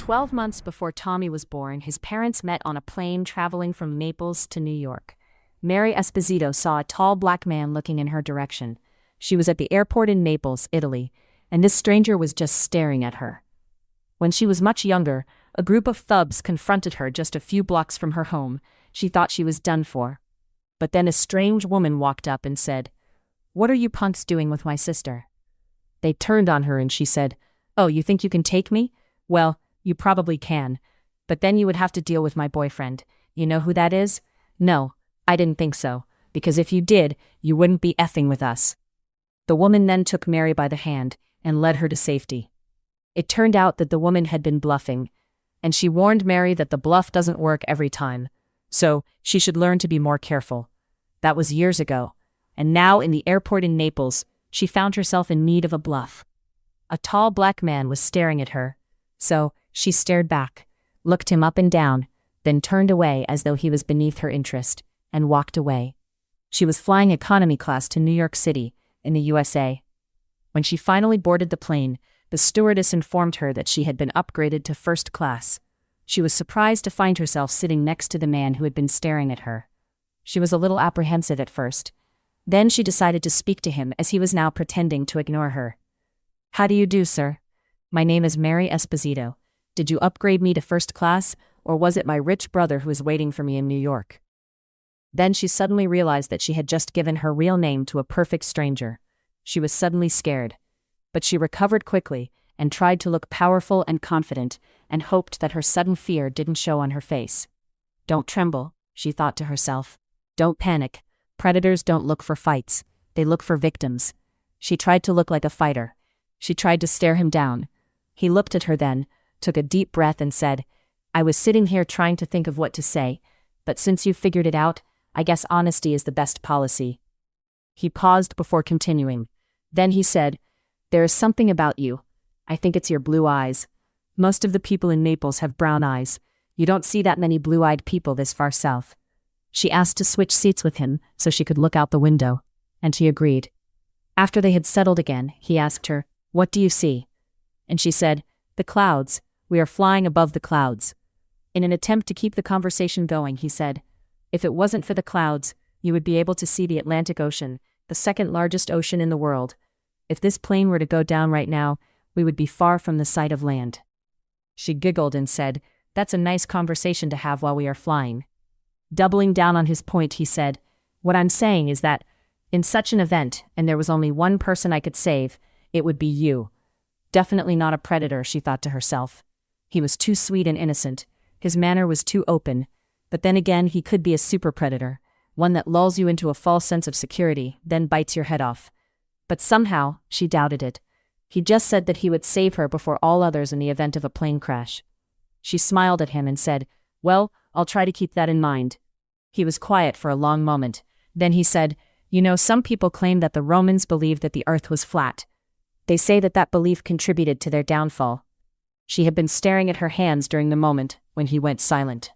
12 months before Tommy was born, his parents met on a plane traveling from Naples to New York. Mary Esposito saw a tall black man looking in her direction. She was at the airport in Naples, Italy, and this stranger was just staring at her. When she was much younger, a group of thugs confronted her just a few blocks from her home. She thought she was done for. But then a strange woman walked up and said, "What are you punks doing with my sister?" They turned on her and she said, "Oh, you think you can take me? Well, you probably can. But then you would have to deal with my boyfriend. You know who that is?" "No, I didn't think so, because if you did, you wouldn't be effing with us." The woman then took Mary by the hand and led her to safety. It turned out that the woman had been bluffing, and she warned Mary that the bluff doesn't work every time, so she should learn to be more careful. That was years ago, and now in the airport in Naples, she found herself in need of a bluff. A tall black man was staring at her, so she stared back, looked him up and down, then turned away as though he was beneath her interest, and walked away. She was flying economy class to New York City, in the USA. When she finally boarded the plane, the stewardess informed her that she had been upgraded to first class. She was surprised to find herself sitting next to the man who had been staring at her. She was a little apprehensive at first. Then she decided to speak to him as he was now pretending to ignore her. "How do you do, sir? My name is Mary Esposito. Did you upgrade me to first class, or was it my rich brother who is waiting for me in New York?" Then she suddenly realized that she had just given her real name to a perfect stranger. She was suddenly scared. But she recovered quickly and tried to look powerful and confident and hoped that her sudden fear didn't show on her face. "Don't tremble," she thought to herself. "Don't panic. Predators don't look for fights. They look for victims." She tried to look like a fighter. She tried to stare him down. He looked at her then, took a deep breath and said, "I was sitting here trying to think of what to say, but since you've figured it out, I guess honesty is the best policy." He paused before continuing. Then he said, "There is something about you. I think it's your blue eyes. Most of the people in Naples have brown eyes. You don't see that many blue-eyed people this far south." She asked to switch seats with him so she could look out the window, and she agreed. After they had settled again, he asked her, "What do you see?" And she said, "The clouds. We are flying above the clouds." In an attempt to keep the conversation going, he said, "If it wasn't for the clouds, you would be able to see the Atlantic Ocean, the second largest ocean in the world. If this plane were to go down right now, we would be far from the sight of land." She giggled and said, "That's a nice conversation to have while we are flying." Doubling down on his point, he said, "What I'm saying is that, in such an event, and there was only one person I could save, it would be you." Definitely not a predator, she thought to herself. He was too sweet and innocent. His manner was too open. But then again, he could be a super predator, one that lulls you into a false sense of security, then bites your head off. But somehow, she doubted it. He just said that he would save her before all others in the event of a plane crash. She smiled at him and said, "Well, I'll try to keep that in mind." He was quiet for a long moment. Then he said, "You know, some people claim that the Romans believed that the earth was flat. They say that that belief contributed to their downfall." She had been staring at her hands during the moment when he went silent.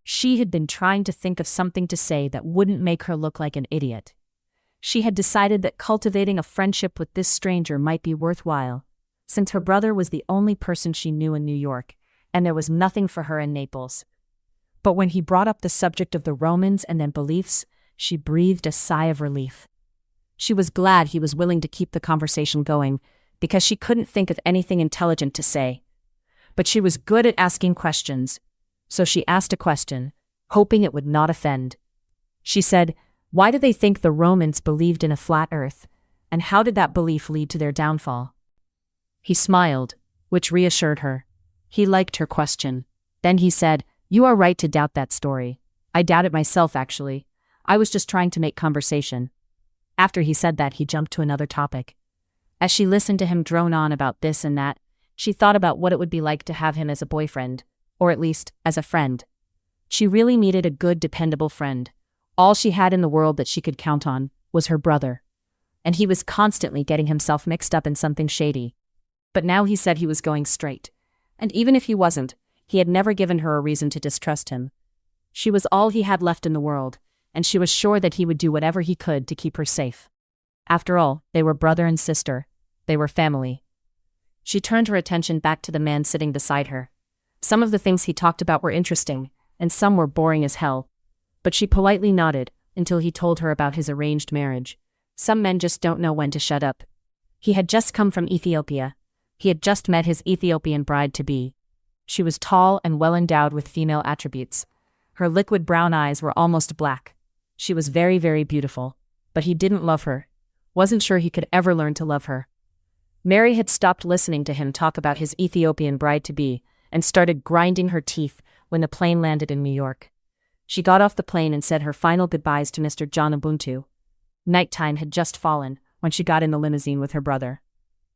She had been trying to think of something to say that wouldn't make her look like an idiot. She had decided that cultivating a friendship with this stranger might be worthwhile, since her brother was the only person she knew in New York, and there was nothing for her in Naples. But when he brought up the subject of the Romans and then beliefs, she breathed a sigh of relief. She was glad he was willing to keep the conversation going, because she couldn't think of anything intelligent to say. But she was good at asking questions, so she asked a question, hoping it would not offend. She said, "Why do they think the Romans believed in a flat earth, and how did that belief lead to their downfall?" He smiled, which reassured her. He liked her question. Then he said, "You are right to doubt that story. I doubt it myself, actually. I was just trying to make conversation." After he said that, he jumped to another topic. As she listened to him drone on about this and that, she thought about what it would be like to have him as a boyfriend, or at least as a friend. She really needed a good, dependable friend. All she had in the world that she could count on was her brother. And he was constantly getting himself mixed up in something shady. But now he said he was going straight. And even if he wasn't, he had never given her a reason to distrust him. She was all he had left in the world, and she was sure that he would do whatever he could to keep her safe. After all, they were brother and sister. They were family. She turned her attention back to the man sitting beside her. Some of the things he talked about were interesting, and some were boring as hell. But she politely nodded until he told her about his arranged marriage. Some men just don't know when to shut up. He had just come from Ethiopia. He had just met his Ethiopian bride-to-be. She was tall and well-endowed with female attributes. Her liquid brown eyes were almost black. She was very, very beautiful. But he didn't love her. Wasn't sure he could ever learn to love her. Mary had stopped listening to him talk about his Ethiopian bride-to-be and started grinding her teeth when the plane landed in New York. She got off the plane and said her final goodbyes to Mr. John Ubuntu. Nighttime had just fallen when she got in the limousine with her brother.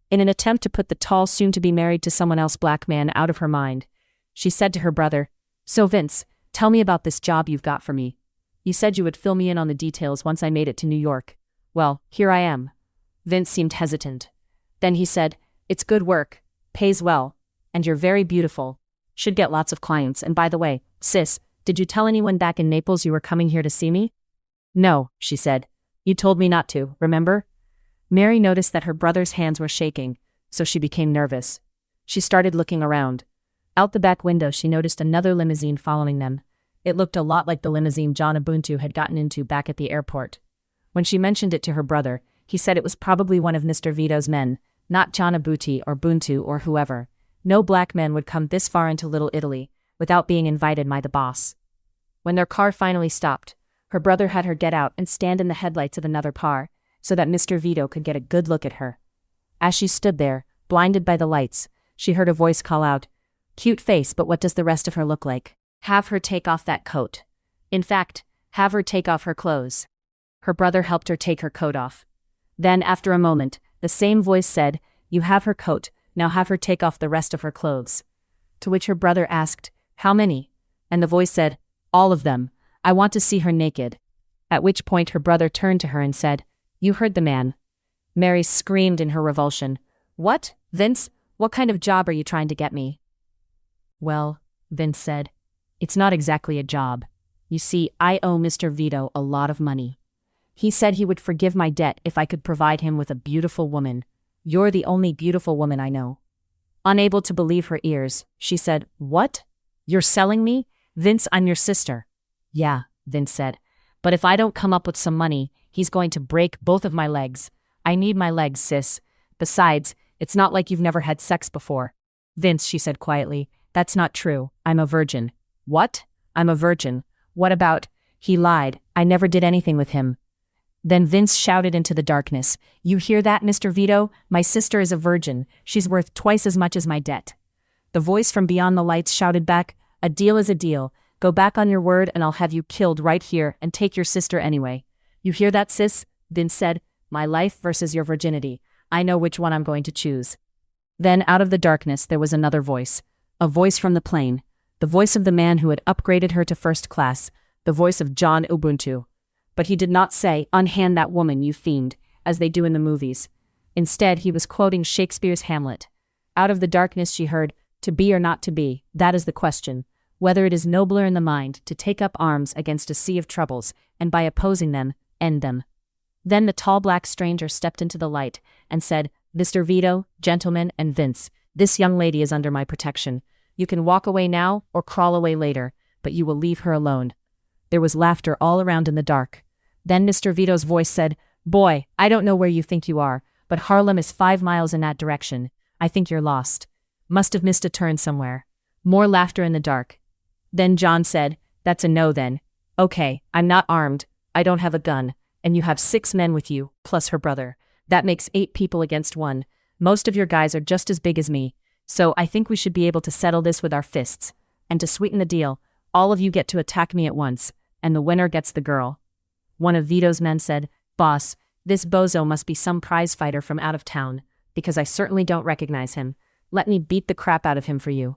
In an attempt to put the tall, soon-to-be-married to someone else black man out of her mind, she said to her brother, "So Vince, tell me about this job you've got for me. You said you would fill me in on the details once I made it to New York. Well, here I am." Vince seemed hesitant. Then he said, "It's good work, pays well, and you're very beautiful. Should get lots of clients. And by the way, sis, did you tell anyone back in Naples you were coming here to see me?" "No," she said. "You told me not to, remember?" Mary noticed that her brother's hands were shaking, so she became nervous. She started looking around. Out the back window she noticed another limousine following them. It looked a lot like the limousine John Ubuntu had gotten into back at the airport. When she mentioned it to her brother, he said it was probably one of Mr. Vito's men, not John Ubuntu or Buntu or whoever. No black men would come this far into Little Italy without being invited by the boss. When their car finally stopped, her brother had her get out and stand in the headlights of another car so that Mr. Vito could get a good look at her. As she stood there, blinded by the lights, she heard a voice call out, "Cute face, but what does the rest of her look like? Have her take off that coat. In fact, have her take off her clothes." Her brother helped her take her coat off. Then, after a moment, the same voice said, "You have her coat, now have her take off the rest of her clothes." To which her brother asked, "How many?" And the voice said, "All of them. I want to see her naked." At which point her brother turned to her and said, "You heard the man." Mary screamed in her revulsion. "What? Vince, what kind of job are you trying to get me?" "Well," Vince said, "it's not exactly a job. You see, I owe Mr. Vito a lot of money. He said he would forgive my debt if I could provide him with a beautiful woman. You're the only beautiful woman I know." Unable to believe her ears, she said, "What? You're selling me? Vince, I'm your sister." "Yeah," Vince said, "but if I don't come up with some money, he's going to break both of my legs. I need my legs, sis. Besides, it's not like you've never had sex before." "Vince," she said quietly, "that's not true. I'm a virgin." "What? I'm a virgin. What about—" "He lied. I never did anything with him." Then Vince shouted into the darkness, "You hear that, Mr. Vito? My sister is a virgin. She's worth twice as much as my debt." The voice from beyond the lights shouted back, "A deal is a deal. Go back on your word and I'll have you killed right here and take your sister anyway." "You hear that, sis?" Vince said. "My life versus your virginity. I know which one I'm going to choose." Then out of the darkness there was another voice. A voice from the plane. The voice of the man who had upgraded her to first class. The voice of John Ubuntu. But he did not say, "Unhand that woman, you fiend," as they do in the movies. Instead, he was quoting Shakespeare's Hamlet. Out of the darkness she heard, "To be or not to be, that is the question. Whether it is nobler in the mind to take up arms against a sea of troubles, and by opposing them, end them." Then the tall black stranger stepped into the light and said, "Mr. Vito, gentlemen, and Vince, this young lady is under my protection. You can walk away now or crawl away later, but you will leave her alone." There was laughter all around in the dark. Then Mr. Vito's voice said, "Boy, I don't know where you think you are, but Harlem is 5 miles in that direction. I think you're lost. Must have missed a turn somewhere." More laughter in the dark. Then John said, "That's a no then. Okay, I'm not armed, I don't have a gun, and you have 6 men with you, plus her brother. That makes 8 people against 1. Most of your guys are just as big as me, so I think we should be able to settle this with our fists. And to sweeten the deal, all of you get to attack me at once, and the winner gets the girl." One of Vito's men said, "Boss, this bozo must be some prize fighter from out of town, because I certainly don't recognize him. Let me beat the crap out of him for you."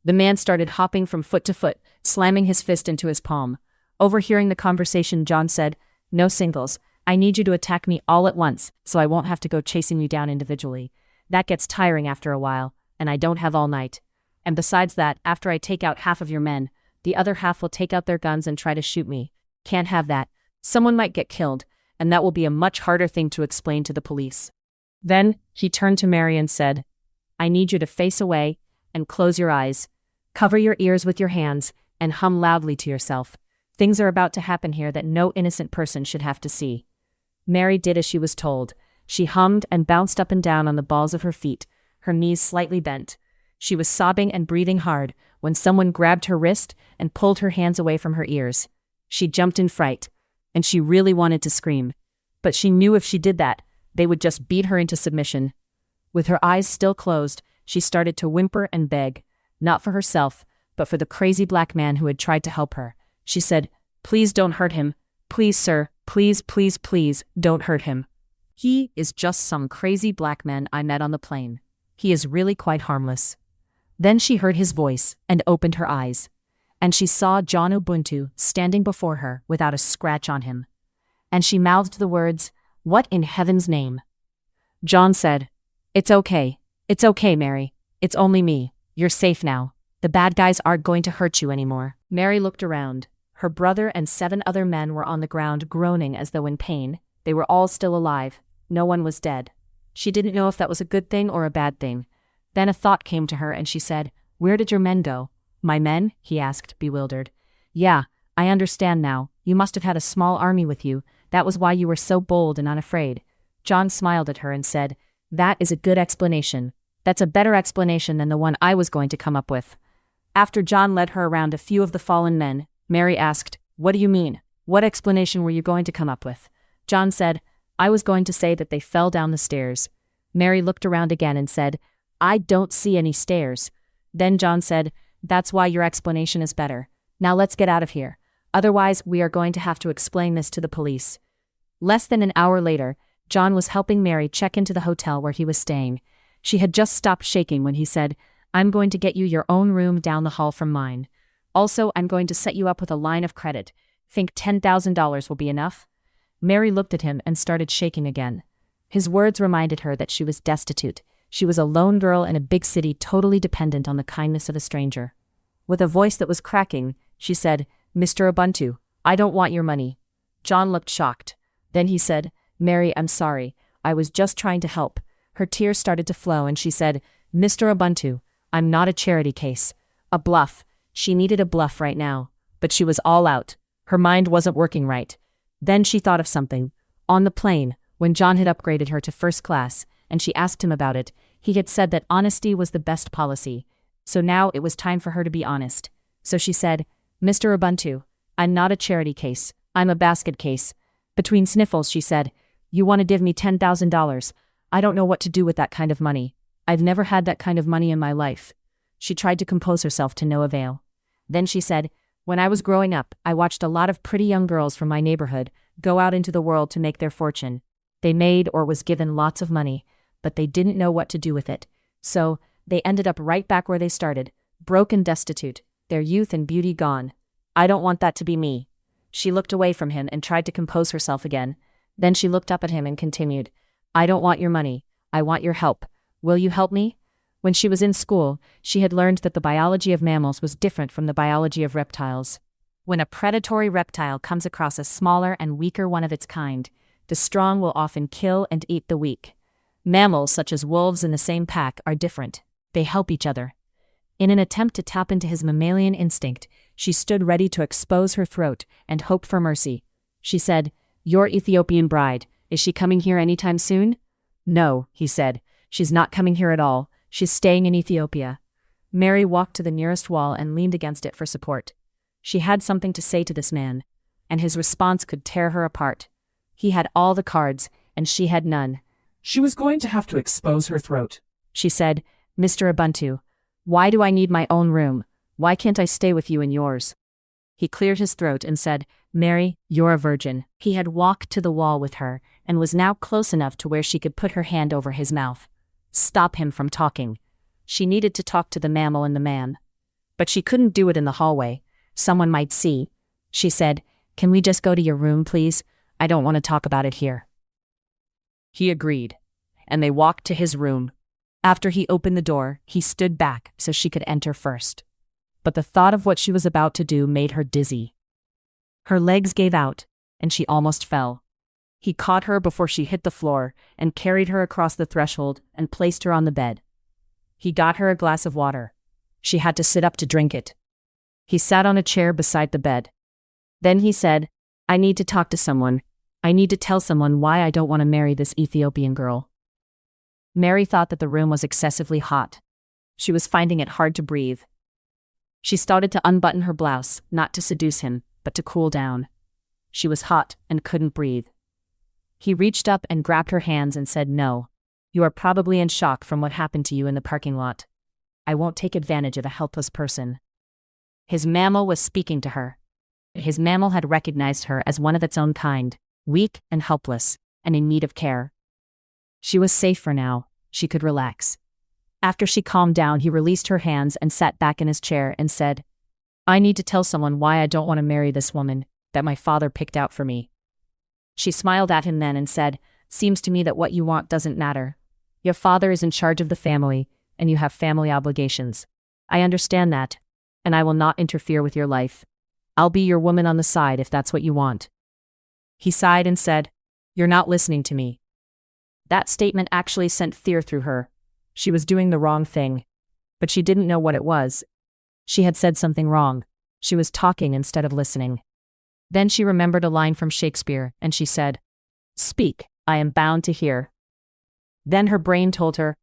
The man started hopping from foot to foot, slamming his fist into his palm. Overhearing the conversation, John said, "No singles. I need you to attack me all at once, so I won't have to go chasing you down individually. That gets tiring after a while, and I don't have all night. And besides that, after I take out half of your men, the other half will take out their guns and try to shoot me. Can't have that. Someone might get killed, and that will be a much harder thing to explain to the police." Then he turned to Mary and said, "I need you to face away and close your eyes. Cover your ears with your hands and hum loudly to yourself. Things are about to happen here that no innocent person should have to see." Mary did as she was told. She hummed and bounced up and down on the balls of her feet, her knees slightly bent. She was sobbing and breathing hard when someone grabbed her wrist and pulled her hands away from her ears. She jumped in fright, and she really wanted to scream. But she knew if she did that, they would just beat her into submission. With her eyes still closed, she started to whimper and beg, not for herself, but for the crazy black man who had tried to help her. She said, "Please don't hurt him. Please, sir, please, please, please, don't hurt him. He is just some crazy black man I met on the plane. He is really quite harmless." Then she heard his voice and opened her eyes. And she saw John Ubuntu standing before her without a scratch on him. And she mouthed the words, "What in heaven's name?" John said, It's okay, Mary. It's only me. You're safe now. The bad guys aren't going to hurt you anymore." Mary looked around. Her brother and 7 other men were on the ground groaning as though in pain. They were all still alive. No one was dead. She didn't know if that was a good thing or a bad thing. Then a thought came to her and she said, "Where did your men go?" "My men?" he asked, bewildered. "Yeah, I understand now. You must have had a small army with you. That was why you were so bold and unafraid." John smiled at her and said, "That is a good explanation. That's a better explanation than the one I was going to come up with." After John led her around a few of the fallen men, Mary asked, "What do you mean? What explanation were you going to come up with?" John said, "I was going to say that they fell down the stairs." Mary looked around again and said, "I don't see any stairs." Then John said, "That's why your explanation is better. Now let's get out of here. Otherwise, we are going to have to explain this to the police." Less than an hour later, John was helping Mary check into the hotel where he was staying. She had just stopped shaking when he said, "I'm going to get you your own room down the hall from mine. Also, I'm going to set you up with a line of credit. Think $10,000 will be enough?" Mary looked at him and started shaking again. His words reminded her that she was destitute. She was a lone girl in a big city totally dependent on the kindness of a stranger. With a voice that was cracking, she said, "Mr. Ubuntu, I don't want your money." John looked shocked. Then he said, "Mary, I'm sorry. I was just trying to help." Her tears started to flow and she said, "Mr. Ubuntu, I'm not a charity case. A bluff." She needed a bluff right now, but she was all out. Her mind wasn't working right. Then she thought of something. On the plane, when John had upgraded her to first class, and she asked him about it, he had said that honesty was the best policy. So now it was time for her to be honest. So she said, "Mr. Ubuntu, I'm not a charity case. I'm a basket case." Between sniffles, she said, "You want to give me $10,000. I don't know what to do with that kind of money. I've never had that kind of money in my life." She tried to compose herself to no avail. Then she said, "When I was growing up, I watched a lot of pretty young girls from my neighborhood go out into the world to make their fortune. They made or was given lots of money, but they didn't know what to do with it. So, they ended up right back where they started, broke and destitute, their youth and beauty gone. I don't want that to be me." She looked away from him and tried to compose herself again. Then she looked up at him and continued, "I don't want your money. I want your help. Will you help me?" When she was in school, she had learned that the biology of mammals was different from the biology of reptiles. When a predatory reptile comes across a smaller and weaker one of its kind, the strong will often kill and eat the weak. Mammals, such as wolves in the same pack, are different. They help each other. In an attempt to tap into his mammalian instinct, she stood ready to expose her throat and hope for mercy. She said, "Your Ethiopian bride, is she coming here anytime soon?" "No," he said. "She's not coming here at all. She's staying in Ethiopia." Mary walked to the nearest wall and leaned against it for support. She had something to say to this man, and his response could tear her apart. He had all the cards, and she had none. She was going to have to expose her throat. She said, "Mr. Ubuntu, why do I need my own room? Why can't I stay with you in yours?" He cleared his throat and said, "Mary, you're a virgin." He had walked to the wall with her and was now close enough to where she could put her hand over his mouth. Stop him from talking. She needed to talk to the mammal and the man. But she couldn't do it in the hallway. Someone might see. She said, "Can we just go to your room, please? I don't want to talk about it here." He agreed, and they walked to his room. After he opened the door, he stood back so she could enter first. But the thought of what she was about to do made her dizzy. Her legs gave out, and she almost fell. He caught her before she hit the floor and carried her across the threshold and placed her on the bed. He got her a glass of water. She had to sit up to drink it. He sat on a chair beside the bed. Then he said, I need to talk to someone. I need to tell someone why I don't want to marry this Ethiopian girl. Mary thought that the room was excessively hot. She was finding it hard to breathe. She started to unbutton her blouse, not to seduce him, but to cool down. She was hot and couldn't breathe. He reached up and grabbed her hands and said, No. You are probably in shock from what happened to you in the parking lot. I won't take advantage of a helpless person. His mammal was speaking to her. His mammal had recognized her as one of its own kind, weak and helpless, and in need of care. She was safe for now. She could relax. After she calmed down, he released her hands and sat back in his chair and said, I need to tell someone why I don't want to marry this woman that my father picked out for me. She smiled at him then and said, Seems to me that what you want doesn't matter. Your father is in charge of the family, and you have family obligations. I understand that, and I will not interfere with your life. I'll be your woman on the side if that's what you want. He sighed and said, You're not listening to me. That statement actually sent fear through her. She was doing the wrong thing. But she didn't know what it was. She had said something wrong. She was talking instead of listening. Then she remembered a line from Shakespeare, and she said, Speak, I am bound to hear. Then her brain told her,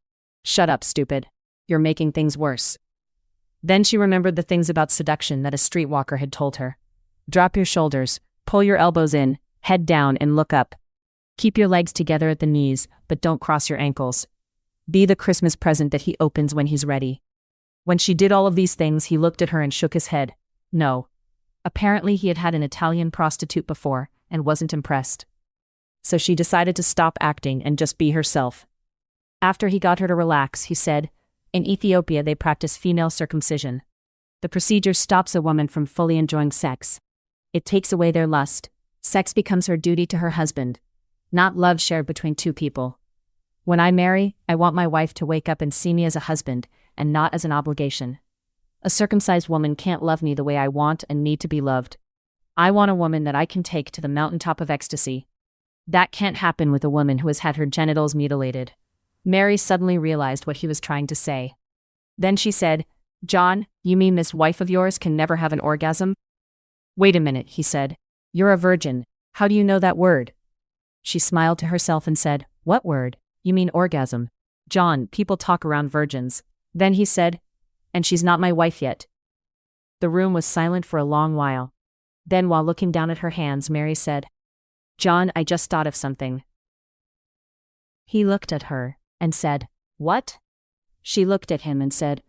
Shut up, stupid. You're making things worse. Then she remembered the things about seduction that a streetwalker had told her. Drop your shoulders, pull your elbows in, head down and look up. Keep your legs together at the knees, but don't cross your ankles. Be the Christmas present that he opens when he's ready. When she did all of these things, he looked at her and shook his head. No. Apparently he had had an Italian prostitute before and wasn't impressed. So she decided to stop acting and just be herself. After he got her to relax, he said, In Ethiopia they practice female circumcision. The procedure stops a woman from fully enjoying sex. It takes away their lust. Sex becomes her duty to her husband, not love shared between two people. When I marry, I want my wife to wake up and see me as a husband, and not as an obligation. A circumcised woman can't love me the way I want and need to be loved. I want a woman that I can take to the mountaintop of ecstasy. That can't happen with a woman who has had her genitals mutilated. Mary suddenly realized what he was trying to say. Then she said, John, you mean this wife of yours can never have an orgasm? Wait a minute, he said. You're a virgin. How do you know that word? She smiled to herself and said, What word? You mean orgasm. John, people talk around virgins. Then he said, And she's not my wife yet. The room was silent for a long while. Then while looking down at her hands, Mary said, John, I just thought of something. He looked at her and said, What? She looked at him and said,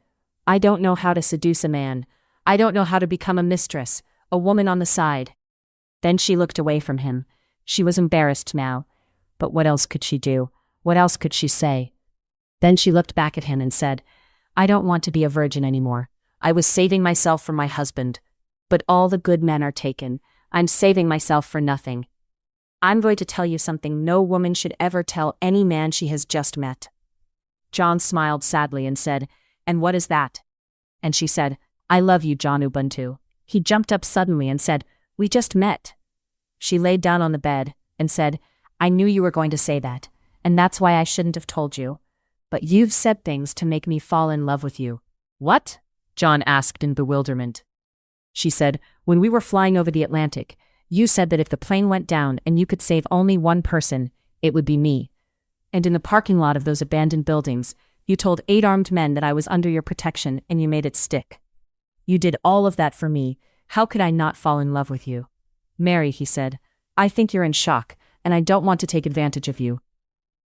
I don't know how to seduce a man. I don't know how to become a mistress, a woman on the side. Then she looked away from him. She was embarrassed now. But what else could she do? What else could she say? Then she looked back at him and said, I don't want to be a virgin anymore. I was saving myself for my husband. But all the good men are taken. I'm saving myself for nothing. I'm going to tell you something no woman should ever tell any man she has just met. John smiled sadly and said, And what is that? And she said, I love you, John Ubuntu. He jumped up suddenly and said, We just met. She laid down on the bed and said, I knew you were going to say that, and that's why I shouldn't have told you. But you've said things to make me fall in love with you. What? John asked in bewilderment. She said, When we were flying over the Atlantic, you said that if the plane went down and you could save only one person, it would be me. And in the parking lot of those abandoned buildings, you told 8 armed men that I was under your protection and you made it stick. You did all of that for me. How could I not fall in love with you? Mary, he said, I think you're in shock, and I don't want to take advantage of you.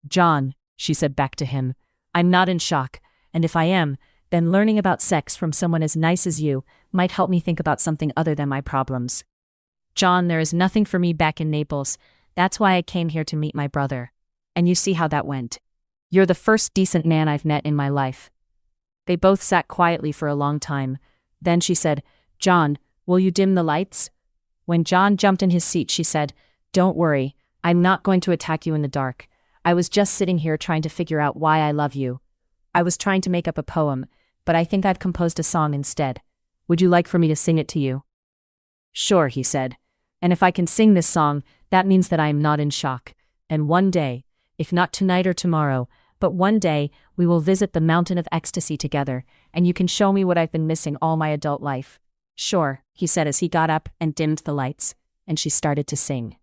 John, she said back to him, I'm not in shock, and if I am, then learning about sex from someone as nice as you might help me think about something other than my problems. John, there is nothing for me back in Naples. That's why I came here to meet my brother. And you see how that went. You're the first decent man I've met in my life. They both sat quietly for a long time. Then she said, John, will you dim the lights? When John jumped in his seat, she said, Don't worry, I'm not going to attack you in the dark. I was just sitting here trying to figure out why I love you. I was trying to make up a poem, but I think I've composed a song instead. Would you like for me to sing it to you? Sure, he said. And if I can sing this song, that means that I am not in shock. And one day, if not tonight or tomorrow, But one day, we will visit the mountain of ecstasy together, and you can show me what I've been missing all my adult life. Sure, he said as he got up and dimmed the lights, and she started to sing.